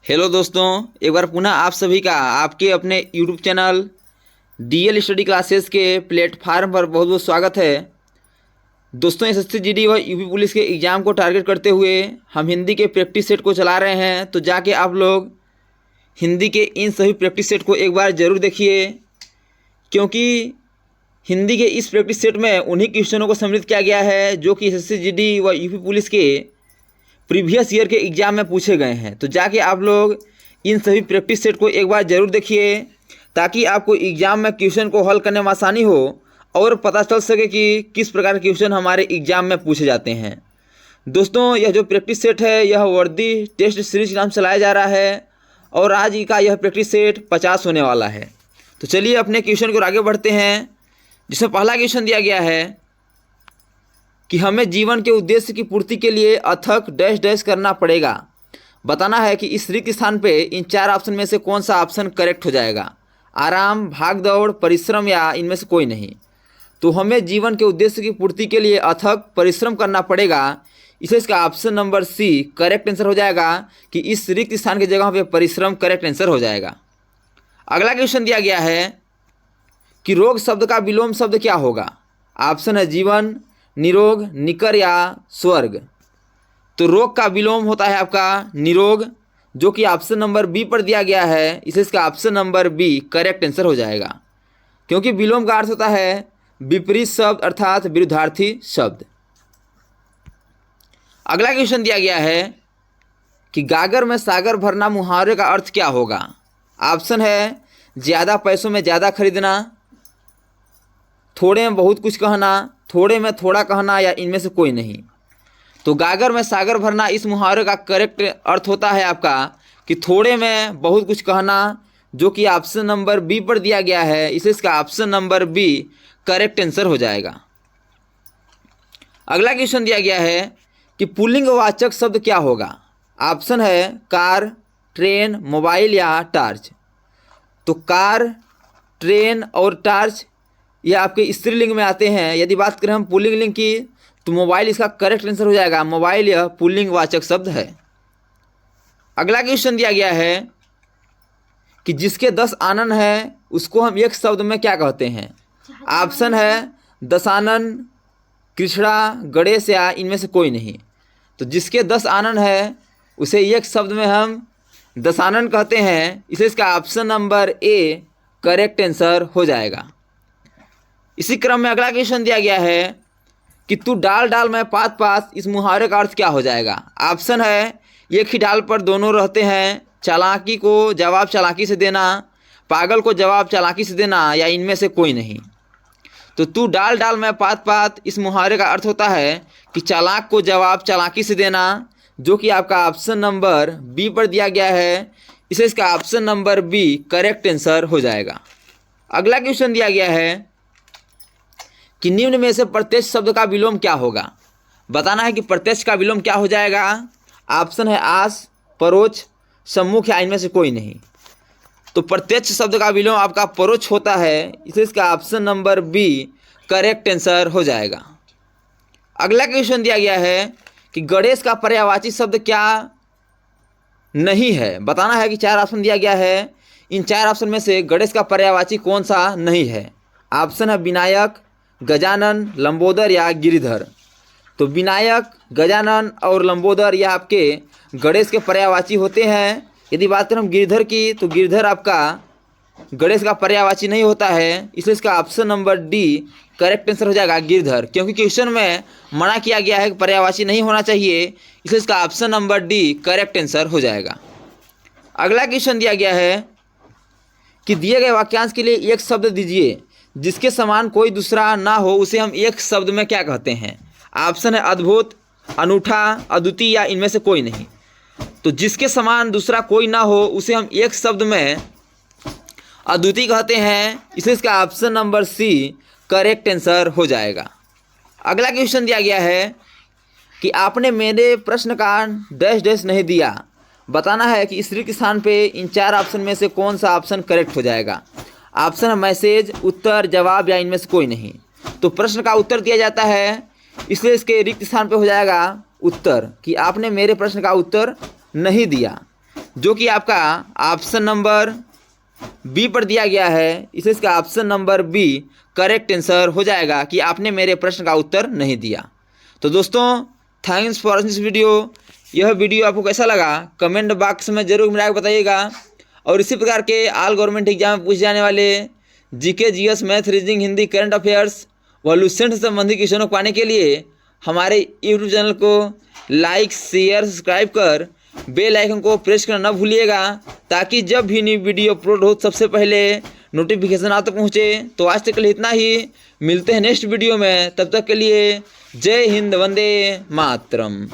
Hello दोस्तों, एक बार पुनः आप सभी का आपके अपने YouTube channel DL study classes के प्लेटफार्म पर बहुत बहुत स्वागत है। दोस्तों, एसएससी जीडी व यूपी पुलिस के एग्ज़ाम को टारगेट करते हुए हम हिंदी के प्रैक्टिस सेट को चला रहे हैं, तो जाके आप लोग हिंदी के इन सभी प्रैक्टिस सेट को एक बार ज़रूर देखिए, क्योंकि हिंदी के इस प्रैक्टिस सेट में उन्हीं क्वेश्चनों को सम्मिलित किया गया है जो कि एसएससी जीडी व यूपी पुलिस के प्रीवियस ईयर के एग्ज़ाम में पूछे गए हैं। तो जाके आप लोग इन सभी प्रैक्टिस सेट को एक बार ज़रूर देखिए, ताकि आपको एग्ज़ाम में क्वेश्चन को हल करने में आसानी हो और पता चल सके कि किस प्रकार के क्वेश्चन हमारे एग्ज़ाम में पूछे जाते हैं। दोस्तों, यह जो प्रैक्टिस सेट है यह वर्दी टेस्ट सीरीज के नाम से चलाया जा रहा है और आज का यह प्रैक्टिस सेट 50 होने वाला है। तो चलिए अपने क्वेश्चन को आगे बढ़ते हैं, जिसमें पहला क्वेश्चन दिया गया है कि हमें जीवन के उद्देश्य की पूर्ति के लिए अथक डैश डैश करना पड़ेगा। बताना है कि इस रिक्त स्थान पे इन चार ऑप्शन में से कौन सा ऑप्शन करेक्ट हो जाएगा। आराम, भाग दौड़, परिश्रम या इनमें से कोई नहीं। तो हमें जीवन के उद्देश्य की पूर्ति के लिए अथक परिश्रम करना पड़ेगा, इसे इसका option number C correct answer हो जाएगा कि इस रिक्त स्थान की जगह पे परिश्रम करेक्ट आंसर हो जाएगा। अगला क्वेश्चन दिया गया है कि रोग शब्द का विलोम शब्द क्या होगा। ऑप्शन है जीवन, निरोग, निकर या स्वर्ग। तो रोग का विलोम होता है आपका निरोग, जो कि ऑप्शन नंबर बी पर दिया गया है, इसे इसका option number B correct answer हो जाएगा, क्योंकि विलोम का अर्थ होता है विपरीत शब्द अर्थात विरुद्धार्थी शब्द। अगला क्वेश्चन दिया गया है कि गागर में सागर भरना मुहावरे का अर्थ क्या होगा। ऑप्शन है ज़्यादा पैसों में ज़्यादा खरीदना, थोड़े में बहुत कुछ कहना, थोड़े में थोड़ा कहना या इनमें से कोई नहीं। तो गागर में सागर भरना इस मुहावरे का करेक्ट अर्थ होता है आपका कि थोड़े में बहुत कुछ कहना, जो कि ऑप्शन नंबर बी पर दिया गया है, इसे इसका option number B correct answer हो जाएगा। अगला क्वेश्चन दिया गया है कि पुल्लिंग वाचक शब्द क्या होगा। ऑप्शन है कार, ट्रेन, मोबाइल या टार्च। तो कार, ट्रेन और टार्च ये आपके स्त्रीलिंग में आते हैं। यदि बात करें हम पुल्लिंग लिंग की, तो मोबाइल इसका करेक्ट आंसर हो जाएगा। मोबाइल यह पुल्लिंग वाचक शब्द है। अगला क्वेश्चन दिया गया है कि जिसके 10 आनन है उसको हम एक शब्द में क्या कहते हैं। ऑप्शन है दशानन, कृष्णा, गणेश या इनमें से कोई नहीं। तो जिसके 10 आनन है उसे एक शब्द में हम दशानन कहते हैं, इसे इसका option number A correct answer हो जाएगा। इसी क्रम में अगला क्वेश्चन दिया गया है कि तू डाल डाल मैं पात पात, इस मुहावरे का अर्थ क्या हो जाएगा। ऑप्शन है एक ही डाल पर दोनों रहते हैं, चालाकी को जवाब चालाकी से देना, पागल को जवाब चालाकी से देना या इनमें से कोई नहीं। तो तू डाल डाल मैं पात पात इस मुहावरे का अर्थ होता है कि चालाक को जवाब चालाकी से देना, जो कि आपका ऑप्शन नंबर बी पर दिया गया है, इसे इसका option number B correct answer हो जाएगा। अगला क्वेश्चन दिया गया है कि निम्न में से प्रत्यक्ष शब्द का विलोम क्या होगा। बताना है कि प्रत्यक्ष का विलोम क्या हो जाएगा। ऑप्शन है आस, परोक्ष, सम्मुख या इनमें से कोई नहीं। तो प्रत्यक्ष शब्द का विलोम आपका परोक्ष होता है, इसे इसका option number B correct answer हो जाएगा। अगला क्वेश्चन दिया गया है कि गणेश का पर्यायवाची शब्द क्या नहीं है। बताना है कि 4 ऑप्शन दिया गया है, इन 4 ऑप्शन में से गणेश का पर्यायवाची कौन सा नहीं है। ऑप्शन है विनायक, गजानन, लंबोदर या गिरिधर। तो विनायक, गजानन और लंबोदर यह आपके गणेश के पर्यायवाची होते हैं। यदि बात करें हम गिरिधर की, तो गिरिधर आपका गणेश का पर्यायवाची नहीं होता है, इसलिए इसका option number D correct answer हो जाएगा गिरिधर, क्योंकि क्वेश्चन में मना किया गया है कि पर्यायवाची नहीं होना चाहिए, इसलिए इसका option number D correct answer हो जाएगा। अगला क्वेश्चन दिया गया है कि दिए गए वाक्यांश के लिए एक शब्द दीजिए जिसके समान कोई दूसरा ना हो, उसे हम एक शब्द में क्या कहते हैं। ऑप्शन है अद्भुत, अनूठा, अद्वितीय या इनमें से कोई नहीं। तो जिसके समान दूसरा कोई ना हो उसे हम एक शब्द में अद्वितीय कहते हैं, इसे इसका option number C correct answer हो जाएगा। अगला क्वेश्चन दिया गया है कि आपने मेरे प्रश्न का डैश डैश नहीं दिया। बताना है कि इस रिक्त स्थान पे इन 4 ऑप्शन में से कौन सा ऑप्शन करेक्ट हो जाएगा। ऑप्शन है मैसेज, उत्तर, जवाब या इनमें से कोई नहीं। तो प्रश्न का उत्तर दिया जाता है, इसलिए इसके रिक्त स्थान पे हो जाएगा उत्तर, कि आपने मेरे प्रश्न का उत्तर नहीं दिया। जो कि आपका ऑप्शन नंबर बी पर दिया गया है, इसलिए इसका option number B correct answer हो जाएगा कि आपने मेरे प्रश्न का उत्तर नहीं दिया। तो दोस्तों thanks for watching this video. यह वीडियो आपको कैसा लगा कमेंट बॉक्स में जरूर मिला के बताइएगा। और इसी प्रकार के ऑल गवर्नमेंट एग्जाम में पूछे जाने वाले GK, GS, math, reasoning, Hindi, current affairs व लुसेंट से संबंधित क्वेश्चनों को पाने के लिए हमारे यूट्यूब चैनल को लाइक, शेयर, सब्सक्राइब कर बेल आइकन को प्रेस करना न भूलिएगा, ताकि जब भी न्यू वीडियो अपलोड हो सबसे पहले नोटिफिकेशन आप तक पहुँचे। तो आज तक के लिए इतना ही, मिलते हैं नेक्स्ट वीडियो में, तब तक के लिए जय हिंद, वंदे मातरम।